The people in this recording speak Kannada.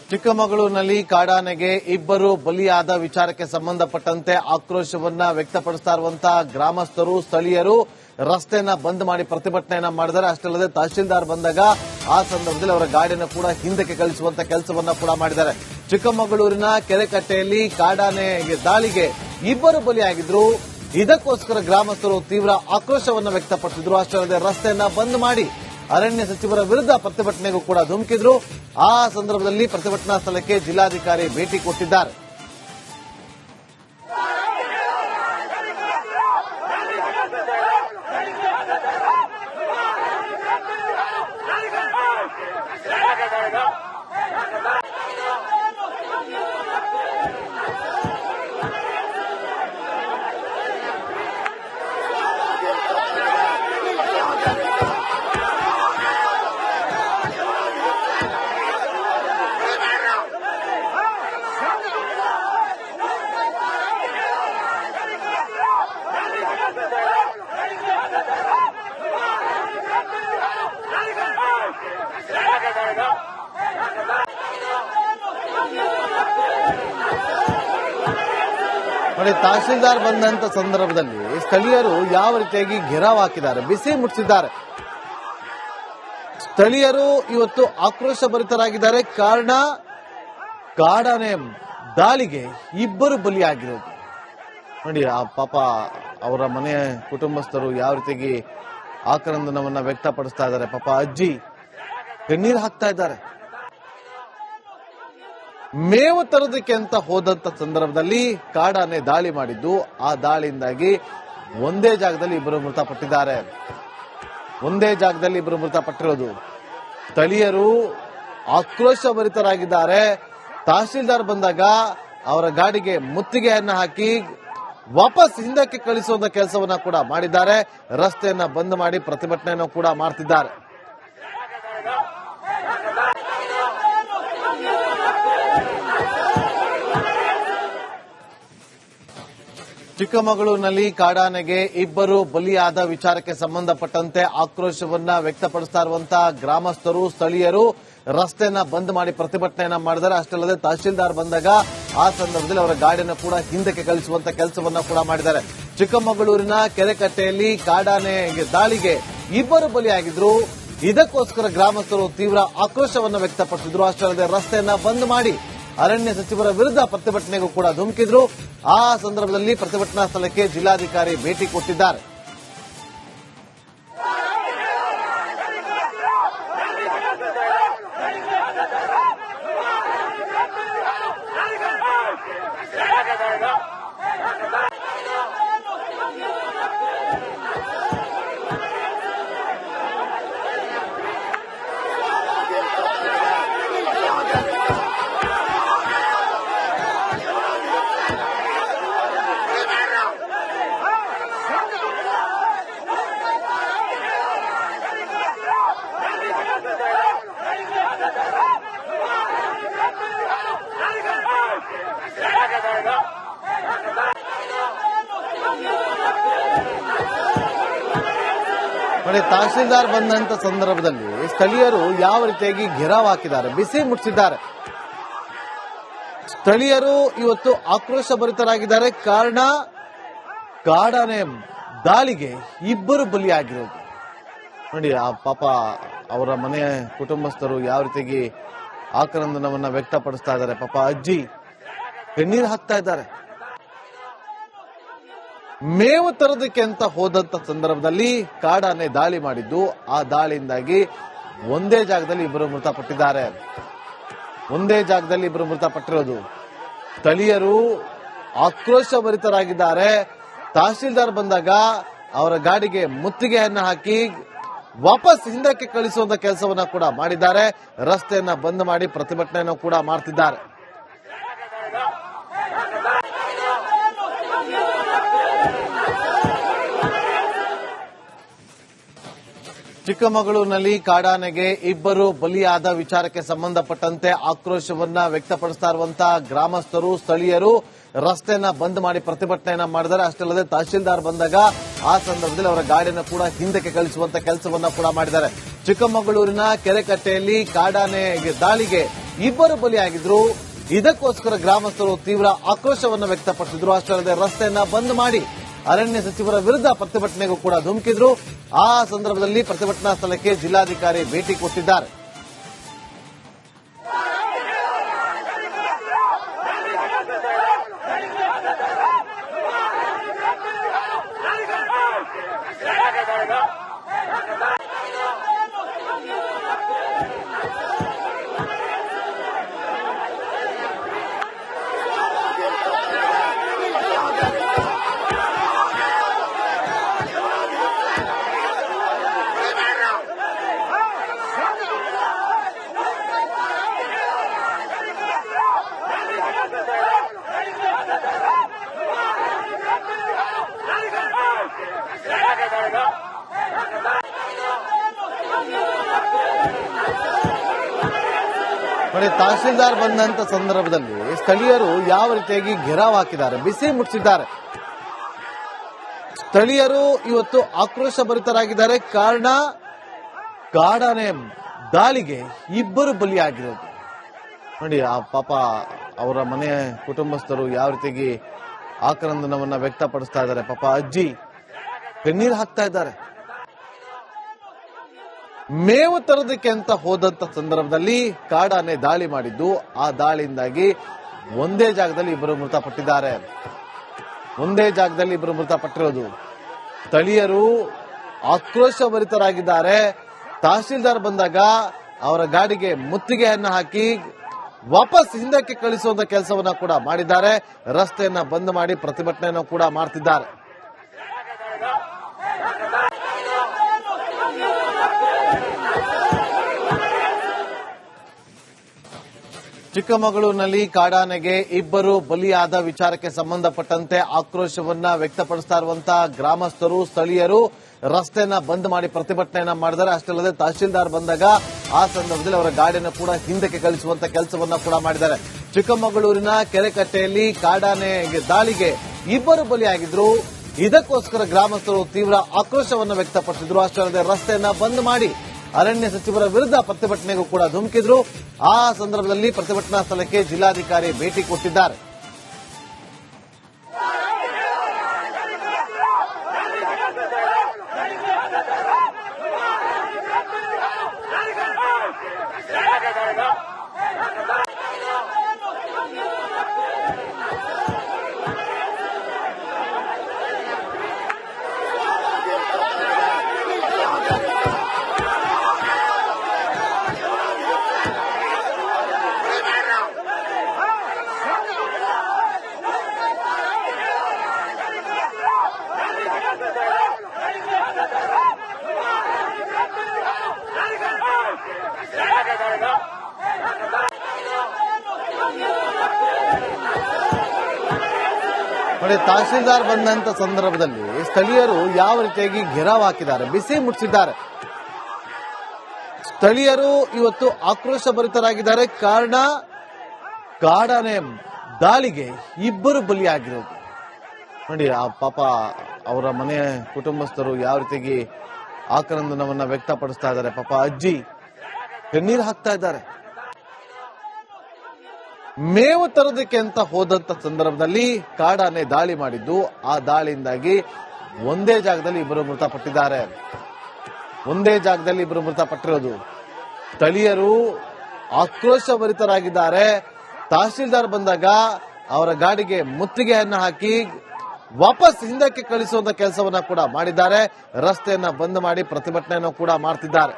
ಚಿಕ್ಕಮಗಳೂರಿನಲ್ಲಿ ಕಾಡಾನೆಗೆ ಇಬ್ಬರು ಬಲಿಯಾದ ವಿಚಾರಕ್ಕೆ ಸಂಬಂಧಪಟ್ಟಂತೆ ಆಕ್ರೋಶವನ್ನ ವ್ಯಕ್ತಪಡಿಸ್ತಾ ಇರುವಂತಹ ಗ್ರಾಮಸ್ಥರು ಸ್ಥಳೀಯರು ರಸ್ತೆಯನ್ನ ಬಂದ್ ಮಾಡಿ ಪ್ರತಿಭಟನೆಯನ್ನ ಮಾಡಿದ್ದಾರೆ. ಅಷ್ಟೇ ಅಲ್ಲದೆ ತಹಶೀಲ್ದಾರ್ ಬಂದಾಗ ಆ ಸಂದರ್ಭದಲ್ಲಿ ಅವರ ಗಾಡಿಯನ್ನು ಕೂಡ ಹಿಂದಕ್ಕೆ ಕಳಿಸುವಂತ ಕೆಲಸವನ್ನ ಕೂಡ ಮಾಡಿದ್ದಾರೆ. ಚಿಕ್ಕಮಗಳೂರಿನ ಕೆರೆಕಟ್ಟೆಯಲ್ಲಿ ಕಾಡಾನೆ ದಾಳಿಗೆ ಇಬ್ಬರು ಬಲಿಯಾಗಿದ್ರು. ಇದಕ್ಕೋಸ್ಕರ ಗ್ರಾಮಸ್ಥರು ತೀವ್ರ ಆಕ್ರೋಶವನ್ನ ವ್ಯಕ್ತಪಡಿಸಿದ್ರು. ಅಷ್ಟೇ ಅಲ್ಲದೆ ರಸ್ತೆಯನ್ನ ಬಂದ್ ಮಾಡಿ ಅರಣ್ಯ ಸಚಿವರ ವಿರುದ್ಧ ಪ್ರತಿಭಟನೆಗೂ ಕೂಡ ಧುಮುಕಿದ್ರು. ಆ ಸಂದರ್ಭದಲ್ಲಿ ಪ್ರತಿಭಟನಾ ಸ್ಥಳಕ್ಕೆ ಜಿಲ್ಲಾಧಿಕಾರಿ ಭೇಟಿ ಕೊಟ್ಟಿದ್ದಾರೆ. ನೋಡಿ, ತಹಶೀಲ್ದಾರ್ ಬಂದಂತ ಸಂದರ್ಭದಲ್ಲಿ ಸ್ಥಳೀಯರು ಯಾವ ರೀತಿಯಾಗಿ ಘೆರಾವ್ ಹಾಕಿದ್ದಾರೆ, ಬಿಸಿ ಮುಟ್ಟಿಸಿದ್ದಾರೆ. ಸ್ಥಳೀಯರು ಇವತ್ತು ಆಕ್ರೋಶಭರಿತರಾಗಿದ್ದಾರೆ. ಕಾರಣ ಕಾಡಾನೆ ದಾಳಿಗೆ ಇಬ್ಬರು ಬಲಿಯಾಗಿರೋದು. ನೋಡಿ, ಆ ಪಾಪ ಅವರ ಮನೆ ಕುಟುಂಬಸ್ಥರು ಯಾವ ರೀತಿಯಾಗಿ ಆಕ್ರಂದನವನ್ನ ವ್ಯಕ್ತಪಡಿಸ್ತಾ ಇದ್ದಾರೆ. ಪಾಪ ಅಜ್ಜಿ ಕಣ್ಣೀರು ಹಾಕ್ತಾ ಇದ್ದಾರೆ. ಮೇವು ತರೋದಕ್ಕೆ ಅಂತ ಹೋದಂತ ಸಂದರ್ಭದಲ್ಲಿ ಕಾಡಾನೆ ದಾಳಿ ಮಾಡಿದ್ದು. ಆ ದಾಳಿಯಿಂದಾಗಿ ಒಂದೇ ಜಾಗದಲ್ಲಿ ಇಬ್ಬರು ಮೃತಪಟ್ಟಿದ್ದಾರೆ. ಒಂದೇ ಜಾಗದಲ್ಲಿ ಇಬ್ಬರು ಮೃತಪಟ್ಟಿರೋದು. ಸ್ಥಳೀಯರು ಆಕ್ರೋಶಭರಿತರಾಗಿದ್ದಾರೆ. ತಹಶೀಲ್ದಾರ್ ಬಂದಾಗ ಅವರ ಗಾಡಿಗೆ ಮುತ್ತಿಗೆಯನ್ನ ಹಾಕಿ ವಾಪಸ್ ಹಿಂದಕ್ಕೆ ಕಳಿಸುವಂತ ಕೆಲಸವನ್ನ ಕೂಡ ಮಾಡಿದ್ದಾರೆ. ರಸ್ತೆಯನ್ನ ಬಂದ್ ಮಾಡಿ ಪ್ರತಿಭಟನೆಯನ್ನು ಕೂಡ ಮಾಡ್ತಿದ್ದಾರೆ. ಚಿಕ್ಕಮಗಳೂರಿನಲ್ಲಿ ಕಾಡಾನೆಗೆ ಇಬ್ಬರು ಬಲಿಯಾದ ವಿಚಾರಕ್ಕೆ ಸಂಬಂಧಪಟ್ಟಂತೆ ಆಕ್ರೋಶವನ್ನ ವ್ಯಕ್ತಪಡಿಸ್ತಾ ಇರುವಂತಹ ಗ್ರಾಮಸ್ಥರು ಸ್ಥಳೀಯರು ರಸ್ತೆಯನ್ನ ಬಂದ್ ಮಾಡಿ ಪ್ರತಿಭಟನೆಯನ್ನ ಮಾಡಿದ್ದಾರೆ. ಅಷ್ಟೇ ಅಲ್ಲದೆ ತಹಶೀಲ್ದಾರ್ ಬಂದಾಗ ಆ ಸಂದರ್ಭದಲ್ಲಿ ಅವರ ಗಾಡಿಯನ್ನು ಕೂಡ ಹಿಂದಕ್ಕೆ ಕಳಿಸುವಂತ ಕೆಲಸವನ್ನ ಕೂಡ ಮಾಡಿದ್ದಾರೆ. ಚಿಕ್ಕಮಗಳೂರಿನ ಕೆರೆಕಟ್ಟೆಯಲ್ಲಿ ಕಾಡಾನೆ ದಾಳಿಗೆ ಇಬ್ಬರು ಬಲಿಯಾಗಿದ್ರು. ಇದಕ್ಕೋಸ್ಕರ ಗ್ರಾಮಸ್ಥರು ತೀವ್ರ ಆಕ್ರೋಶವನ್ನ ವ್ಯಕ್ತಪಡಿಸಿದ್ರು. ಅಷ್ಟೇ ಅಲ್ಲದೆ ರಸ್ತೆಯನ್ನ ಬಂದ್ ಮಾಡಿ ಅರಣ್ಯ ಸಚಿವರ ವಿರುದ್ಧ ಪ್ರತಿಭಟನೆಗೂ ಕೂಡ ಧುಮುಕಿದ್ರು. ಆ ಸಂದರ್ಭದಲ್ಲಿ ಪ್ರತಿಭಟನಾ ಸ್ಥಳಕ್ಕೆ ಜಿಲ್ಲಾಧಿಕಾರಿ ಭೇಟಿ ಕೊಟ್ಟಿದ್ದಾರೆ. ನೋಡಿ, ತಹಶೀಲ್ದಾರ್ ಬಂದಂತ ಸಂದರ್ಭದಲ್ಲಿ ಸ್ಥಳೀಯರು ಯಾವ ರೀತಿಯಾಗಿ ಘೆರಾವ್ ಹಾಕಿದ್ದಾರೆ, ಬಿಸಿ ಮುಟ್ಟಿಸಿದ್ದಾರೆ. ಸ್ಥಳೀಯರು ಇವತ್ತು ಆಕ್ರೋಶಭರಿತರಾಗಿದ್ದಾರೆ. ಕಾರಣ ಕಾಡಾನೆ ದಾಳಿಗೆ ಇಬ್ಬರು ಬಲಿಯಾಗಿರೋದು. ನೋಡಿ, ಆ ಪಾಪ ಅವರ ಮನೆ ಕುಟುಂಬಸ್ಥರು ಯಾವ ರೀತಿಯಾಗಿ ಆಕ್ರಂದನವನ್ನ ವ್ಯಕ್ತಪಡಿಸ್ತಾ ಇದ್ದಾರೆ. ಪಾಪ ಅಜ್ಜಿ ಕಣ್ಣೀರು ಹಾಕ್ತಾ ಇದ್ದಾರೆ. ಮೇವು ತರೋದಕ್ಕೆ ಅಂತ ಹೋದಂತ ಸಂದರ್ಭದಲ್ಲಿ ಕಾಡಾನೆ ದಾಳಿ ಮಾಡಿದ್ದು. ಆ ದಾಳಿಯಿಂದಾಗಿ ಒಂದೇ ಜಾಗದಲ್ಲಿ ಇಬ್ಬರು ಮೃತಪಟ್ಟಿದ್ದಾರೆ. ಒಂದೇ ಜಾಗದಲ್ಲಿ ಇಬ್ಬರು ಮೃತಪಟ್ಟಿರೋದು. ಸ್ಥಳೀಯರು ಆಕ್ರೋಶಭರಿತರಾಗಿದ್ದಾರೆ. ತಹಶೀಲ್ದಾರ್ ಬಂದಾಗ ಅವರ ಗಾಡಿಗೆ ಮುತ್ತಿಗೆಯನ್ನ ಹಾಕಿ ವಾಪಸ್ ಹಿಂದಕ್ಕೆ ಕಳಿಸುವಂತ ಕೆಲಸವನ್ನ ಕೂಡ ಮಾಡಿದ್ದಾರೆ. ರಸ್ತೆಯನ್ನ ಬಂದ್ ಮಾಡಿ ಪ್ರತಿಭಟನೆಯನ್ನು ಕೂಡ ಮಾಡ್ತಿದ್ದಾರೆ. ಚಿಕ್ಕಮಗಳೂರಿನಲ್ಲಿ ಕಾಡಾನೆಗೆ ಇಬ್ಬರು ಬಲಿಯಾದ ವಿಚಾರಕ್ಕೆ ಸಂಬಂಧಪಟ್ಟಂತೆ ಆಕ್ರೋಶವನ್ನ ವ್ಯಕ್ತಪಡಿಸ್ತಾ ಇರುವಂತಹ ಗ್ರಾಮಸ್ಥರು ಸ್ಥಳೀಯರು ರಸ್ತೆಯನ್ನ ಬಂದ್ ಮಾಡಿ ಪ್ರತಿಭಟನೆಯನ್ನ ಮಾಡಿದ್ದಾರೆ. ಅಷ್ಟೇ ಅಲ್ಲದೆ ತಹಶೀಲ್ದಾರ್ ಬಂದಾಗ ಆ ಸಂದರ್ಭದಲ್ಲಿ ಅವರ ಗಾಡಿಯನ್ನು ಕೂಡ ಹಿಂದಕ್ಕೆ ಕಳಿಸುವಂತ ಕೆಲಸವನ್ನ ಕೂಡ ಮಾಡಿದ್ದಾರೆ. ಚಿಕ್ಕಮಗಳೂರಿನ ಕೆರೆಕಟ್ಟೆಯಲ್ಲಿ ಕಾಡಾನೆ ದಾಳಿಗೆ ಇಬ್ಬರು ಬಲಿಯಾಗಿದ್ರು. ಇದಕ್ಕೋಸ್ಕರ ಗ್ರಾಮಸ್ಥರು ತೀವ್ರ ಆಕ್ರೋಶವನ್ನು ವ್ಯಕ್ತಪಡಿಸಿದ್ರು. ಅಷ್ಟೇ ಅಲ್ಲದೆ ರಸ್ತೆಯನ್ನ ಬಂದ್ ಮಾಡಿ ಅರಣ್ಯ ಸಚಿವರ ವಿರುದ್ಧ ಪ್ರತಿಭಟನೆಗೂ ಕೂಡ ಧುಮುಕಿದ್ರು. ಆ ಸಂದರ್ಭದಲ್ಲಿ ಪ್ರತಿಭಟನಾ ಸ್ಥಳಕ್ಕೆ ಜಿಲ್ಲಾಧಿಕಾರಿ ಭೇಟಿ ಕೊಟ್ಟಿದ್ದಾರೆ. ನೋಡಿ, ತಹಶೀಲ್ದಾರ್ ಬಂದಂತ ಸಂದರ್ಭದಲ್ಲಿ ಸ್ಥಳೀಯರು ಯಾವ ರೀತಿಯಾಗಿ ಘೆರಾವ್ ಹಾಕಿದ್ದಾರೆ, ಬಿಸಿ ಮುಟ್ಟಿಸಿದ್ದಾರೆ. ಸ್ಥಳೀಯರು ಇವತ್ತು ಆಕ್ರೋಶ ಭರಿತರಾಗಿದ್ದಾರೆ. ಕಾರಣ ಕಾಡಾನೆ ದಾಳಿಗೆ ಇಬ್ಬರು ಬಲಿಯಾಗಿರೋದು. ನೋಡಿ, ಆ ಪಾಪ ಅವರ ಮನೆ ಕುಟುಂಬಸ್ಥರು ಯಾವ ರೀತಿಯಾಗಿ ಆಕ್ರಂದನವನ್ನ ವ್ಯಕ್ತಪಡಿಸ್ತಾ ಇದ್ದಾರೆ. ಪಾಪ ಅಜ್ಜಿ ಕಣ್ಣೀರು ಹಾಕ್ತಾ ಇದ್ದಾರೆ. ಮೇವು ತರೋದಕ್ಕೆ ಅಂತ ಹೋದಂತ ಸಂದರ್ಭದಲ್ಲಿ ಕಾಡಾನೆ ದಾಳಿ ಮಾಡಿದ್ದು. ಆ ದಾಳಿಯಿಂದಾಗಿ ಒಂದೇ ಜಾಗದಲ್ಲಿ ಇಬ್ಬರು ಮೃತಪಟ್ಟಿದ್ದಾರೆ. ಒಂದೇ ಜಾಗದಲ್ಲಿ ಇಬ್ಬರು ಮೃತಪಟ್ಟಿರೋದು. ಸ್ಥಳೀಯರು ಆಕ್ರೋಶಭರಿತರಾಗಿದ್ದಾರೆ. ತಹಶೀಲ್ದಾರ್ ಬಂದಾಗ ಅವರ ಗಾಡಿಗೆ ಮುತ್ತಿಗೆಯನ್ನು ಹಾಕಿ ವಾಪಸ್ ಹಿಂದಕ್ಕೆ ಕಳಿಸುವಂತ ಕೆಲಸವನ್ನ ಕೂಡ ಮಾಡಿದ್ದಾರೆ. ರಸ್ತೆಯನ್ನ ಬಂದ್ ಮಾಡಿ ಪ್ರತಿಭಟನೆಯನ್ನು ಕೂಡ ಮಾಡ್ತಿದ್ದಾರೆ. ಚಿಕ್ಕಮಗಳೂರಿನಲ್ಲಿ ಕಾಡಾನೆಗೆ ಇಬ್ಬರು ಬಲಿಯಾದ ವಿಚಾರಕ್ಕೆ ಸಂಬಂಧಪಟ್ಟಂತೆ ಆಕ್ರೋಶವನ್ನ ವ್ಯಕ್ತಪಡಿಸ್ತಾ ಇರುವಂತಹ ಗ್ರಾಮಸ್ಥರು, ಸ್ಥಳೀಯರು ರಸ್ತೆಯನ್ನ ಬಂದ್ ಮಾಡಿ ಪ್ರತಿಭಟನೆಯನ್ನ ಮಾಡಿದ್ದಾರೆ. ಅಷ್ಟೇ ಅಲ್ಲದೆ ತಹಶೀಲ್ದಾರ್ ಬಂದಾಗ ಆ ಸಂದರ್ಭದಲ್ಲಿ ಅವರ ಗಾಡಿಯನ್ನು ಕೂಡ ಹಿಂದಕ್ಕೆ ಕಳಿಸುವಂತ ಕೆಲಸವನ್ನ ಕೂಡ ಮಾಡಿದ್ದಾರೆ. ಚಿಕ್ಕಮಗಳೂರಿನ ಕೆರೆಕಟ್ಟೆಯಲ್ಲಿ ಕಾಡಾನೆ ದಾಳಿಗೆ ಇಬ್ಬರು ಬಲಿಯಾಗಿದ್ರು. ಇದಕ್ಕೋಸ್ಕರ ಗ್ರಾಮಸ್ಥರು ತೀವ್ರ ಆಕ್ರೋಶವನ್ನು ವ್ಯಕ್ತಪಡಿಸಿದ್ರು. ಅಷ್ಟೇ ಅಲ್ಲದೆ ರಸ್ತೆಯನ್ನ ಬಂದ್ ಮಾಡಿ ಅರಣ್ಯ ಸಚಿವರ ವಿರುದ್ಧ ಪ್ರತಿಭಟನೆಗೂ ಕೂಡ ಧುಮುಕಿದ್ರು. ಆ ಸಂದರ್ಭದಲ್ಲಿ ಪ್ರತಿಭಟನಾ ಸ್ಥಳಕ್ಕೆ ಜಿಲ್ಲಾಧಿಕಾರಿ ಭೇಟಿ ಕೊಟ್ಟಿದ್ದಾರೆ. ನೋಡಿ, ತಹಶೀಲ್ದಾರ್ ಬಂದಂತ ಸಂದರ್ಭದಲ್ಲಿ ಸ್ಥಳೀಯರು ಯಾವ ರೀತಿಯಾಗಿ ಘೆರಾವ್ ಹಾಕಿದ್ದಾರೆ, ಬಿಸಿ ಮುಟ್ಟಿಸಿದ್ದಾರೆ. ಸ್ಥಳೀಯರು ಇವತ್ತು ಆಕ್ರೋಶ ಭರಿತರಾಗಿದ್ದಾರೆ. ಕಾರಣ ಕಾಡಾನೆ ದಾಳಿಗೆ ಇಬ್ಬರು ಬಲಿಯಾಗಿರೋದು. ನೋಡಿ, ಆ ಪಾಪ ಅವರ ಮನೆ ಕುಟುಂಬಸ್ಥರು ಯಾವ ರೀತಿಯಾಗಿ ಆಕ್ರಂದನವನ್ನ ವ್ಯಕ್ತಪಡಿಸ್ತಾ ಇದ್ದಾರೆ. ಪಾಪ ಅಜ್ಜಿ ಕಣ್ಣೀರು ಹಾಕ್ತಾ ಇದ್ದಾರೆ. ಮೇವು ತರೋದಕ್ಕೆ ಅಂತ ಹೋದಂತ ಸಂದರ್ಭದಲ್ಲಿ ಕಾಡಾನೆ ದಾಳಿ ಮಾಡಿದ್ದು. ಆ ದಾಳಿಯಿಂದಾಗಿ ಒಂದೇ ಜಾಗದಲ್ಲಿ ಇಬ್ಬರು ಮೃತಪಟ್ಟಿದ್ದಾರೆ. ಒಂದೇ ಜಾಗದಲ್ಲಿ ಇಬ್ಬರು ಮೃತಪಟ್ಟಿರೋದು. ಸ್ಥಳೀಯರು ಆಕ್ರೋಶಭರಿತರಾಗಿದ್ದಾರೆ. ತಹಶೀಲ್ದಾರ್ ಬಂದಾಗ ಅವರ ಗಾಡಿಗೆ ಮುತ್ತಿಗೆಯನ್ನು ಹಾಕಿ ವಾಪಸ್ ಹಿಂದಕ್ಕೆ ಕಳಿಸುವಂತ ಕೆಲಸವನ್ನ ಕೂಡ ಮಾಡಿದ್ದಾರೆ. ರಸ್ತೆಯನ್ನ ಬಂದ್ ಮಾಡಿ ಪ್ರತಿಭಟನೆಯನ್ನು ಕೂಡ ಮಾಡ್ತಿದ್ದಾರೆ.